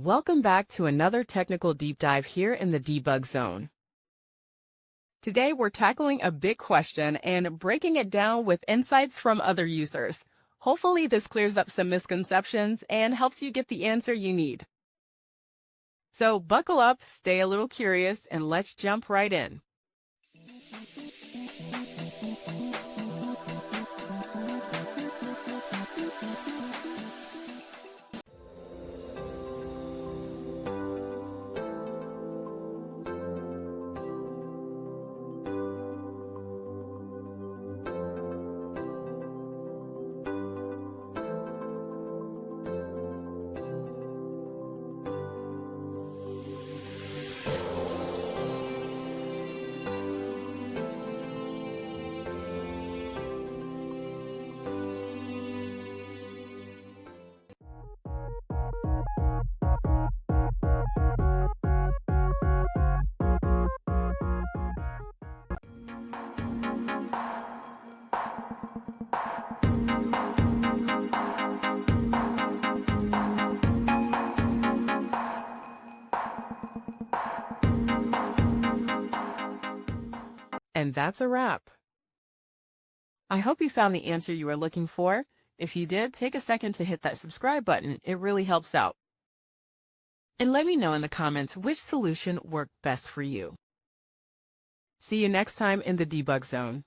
Welcome back to another technical deep dive here in the debug zone. Today we're tackling a big question and breaking it down with insights from other users. Hopefully this clears up some misconceptions and helps you get the answer you need. So buckle up, stay a little curious, and let's jump right in. And that's a wrap. I hope you found the answer you were looking for. If you did, take a second to hit that subscribe button. It really helps out. And let me know in the comments which solution worked best for you. See you next time in the debug zone.